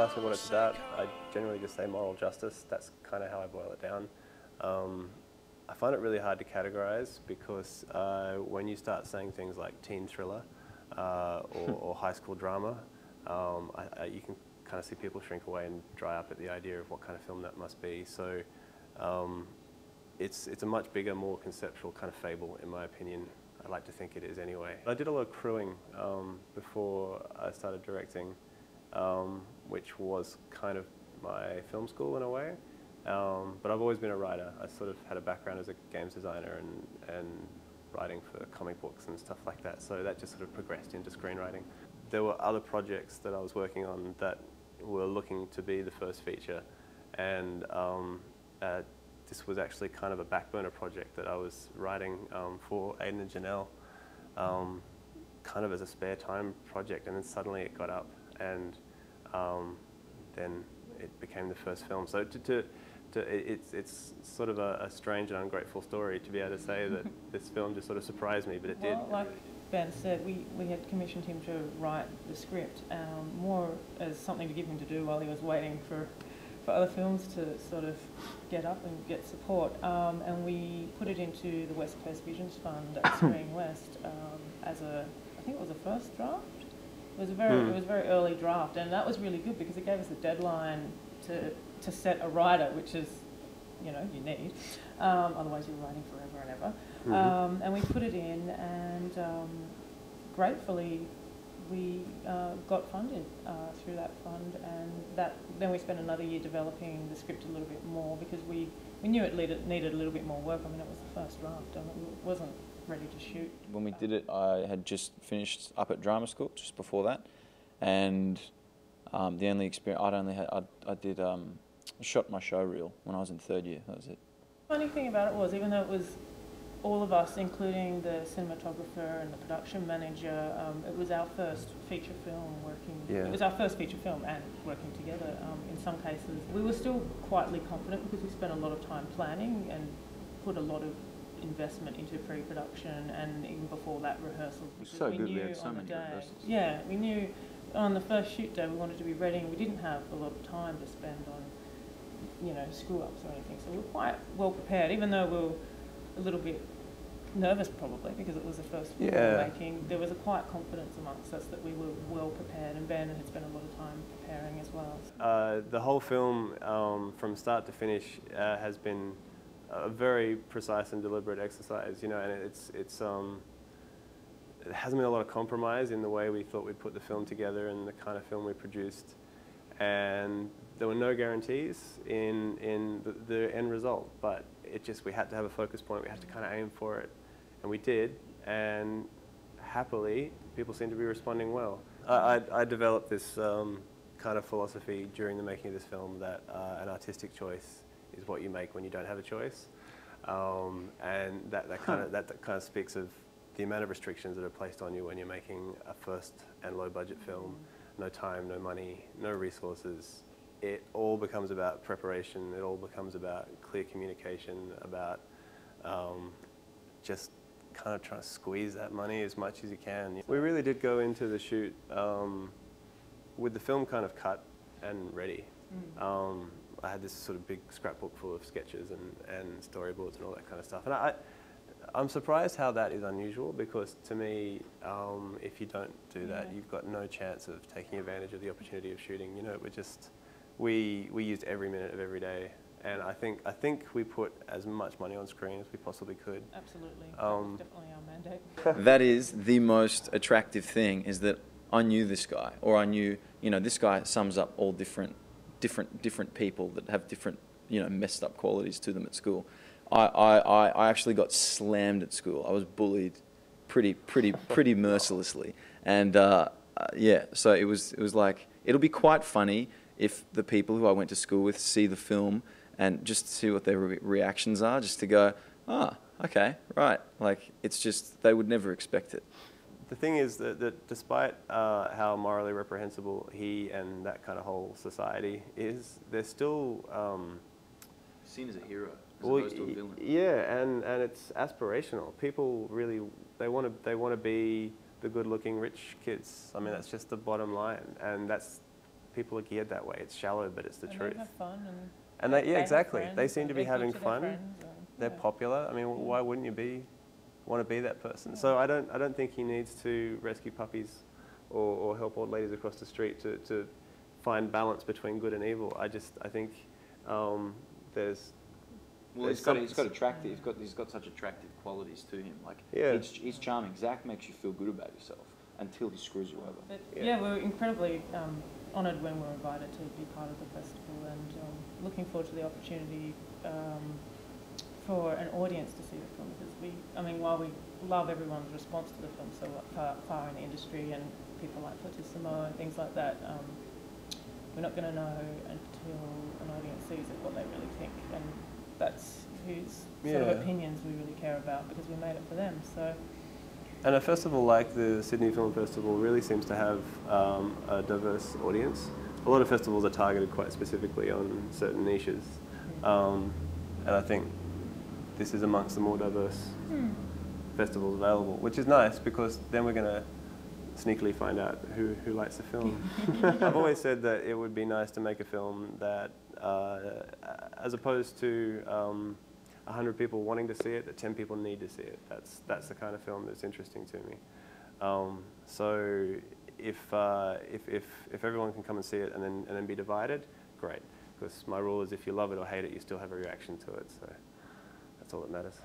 ask me what it's about, I generally just say moral justice. That's kind of how I boil it down. I find it really hard to categorize because when you start saying things like teen thriller or high school drama, you can kind of see people shrink away and dry up at the idea of what kind of film that must be. So it's a much bigger, more conceptual kind of fable, in my opinion. I like to think it is anyway. I did a lot of crewing before I started directing, which was kind of my film school in a way. But I've always been a writer. I sort of had a background as a games designer and writing for comic books and stuff like that. So that just sort of progressed into screenwriting. There were other projects that I was working on that were looking to be the first feature, and this was actually kind of a back burner project that I was writing for Aiden and Janelle, kind of as a spare time project, and then suddenly it got up, and then it became the first film. So it's sort of a strange and ungrateful story to be able to say that this film just sort of surprised me, but it did. Well, like Ben said, we had commissioned him to write the script, more as something to give him to do while he was waiting for other films to sort of get up and get support. And we put it into the West Coast Visions Fund at Screen West as I think it was a first draft. It was a very early draft, and that was really good because it gave us a deadline to set a writer, which is, you need. Otherwise you're writing forever and ever. And we put it in, and gratefully we got funded through that fund, and then we spent another year developing the script a little bit more because we knew it needed a little bit more work. I mean, it was the first draft, and it wasn't ready to shoot. When we did it, I had just finished up at drama school just before that, and the only experience I did shot my show reel when I was in third year. That was it. The funny thing about it was, even though it was all of us, including the cinematographer and the production manager, it was our first feature film working. Yeah. It was our first feature film and working together. In some cases, we were still quietly confident because we spent a lot of time planning and put a lot of investment into pre-production, and even before that, rehearsals. So good, we had so many rehearsals. Yeah, we knew on the first shoot day we wanted to be ready, and we didn't have a lot of time to spend on, screw-ups or anything. So we were quite well prepared, even though we were a little bit nervous probably because it was the first film we were making. There was a quiet confidence amongst us that we were well prepared, and Ben had spent a lot of time preparing as well. The whole film, from start to finish, has been a very precise and deliberate exercise, and it hasn't been a lot of compromise in the way we thought we'd put the film together and the kind of film we produced. And there were no guarantees in the end result, but we had to have a focus point, we had to kind of aim for it, and we did, and happily people seem to be responding well. I developed this kind of philosophy during the making of this film that an artistic choice is what you make when you don't have a choice, and that kind of speaks of the amount of restrictions that are placed on you when you're making a first and low budget film. No time, no money, no resources. It all becomes about preparation. It all becomes about clear communication, about just kind of trying to squeeze that money as much as you can. We really did go into the shoot with the film kind of cut and ready. I had this sort of big scrapbook full of sketches and storyboards and all that kind of stuff. And I'm surprised how that is unusual, because to me, if you don't do that, you've got no chance of taking advantage of the opportunity of shooting. We used every minute of every day, and I think we put as much money on screen as we possibly could. Absolutely, that was definitely our mandate. That is the most attractive thing, is that I knew this guy, or I knew, this guy sums up all different people that have different, messed up qualities to them at school. I actually got slammed at school. I was bullied pretty mercilessly, and yeah. So it was like, it'll be quite funny if the people who I went to school with see the film and just see what their reactions are, just to go, okay, right. Like, it's just, they would never expect it. The thing is that despite how morally reprehensible he and that kind of whole society is, they're still seen as a hero, as opposed to a villain. Yeah, and it's aspirational. People really, they want to be the good-looking rich kids. I mean, that's just the bottom line, and that's people are geared that way. It's shallow, but it's the and truth. They have fun And they, yeah, have exactly. friends, They seem to be having equal to their fun. friends, They're yeah. popular. I mean, why wouldn't you want to be that person? So I don't think he needs to rescue puppies or help old ladies across the street to find balance between good and evil. I think there's. Well, he's got such attractive qualities to him. Like, yeah. he's charming. Zach makes you feel good about yourself until he screws you over. But yeah, we're incredibly honoured when we're invited to be part of the festival, and looking forward to the opportunity for an audience to see the film, because while we love everyone's response to the film so far in the industry and people like Platissimo and things like that, we're not going to know until an audience sees it what they really think, and that's whose sort of opinions we really care about, because we made it for them. So. And a festival like the Sydney Film Festival really seems to have a diverse audience. A lot of festivals are targeted quite specifically on certain niches, and I think this is amongst the more diverse festivals available, which is nice, because then we're going to sneakily find out who likes the film. I've always said that it would be nice to make a film that, as opposed to 100 people wanting to see it, that 10 people need to see it. That's the kind of film that's interesting to me. So if everyone can come and see it and then be divided, great. Because my rule is, if you love it or hate it, you still have a reaction to it. So that's all that matters.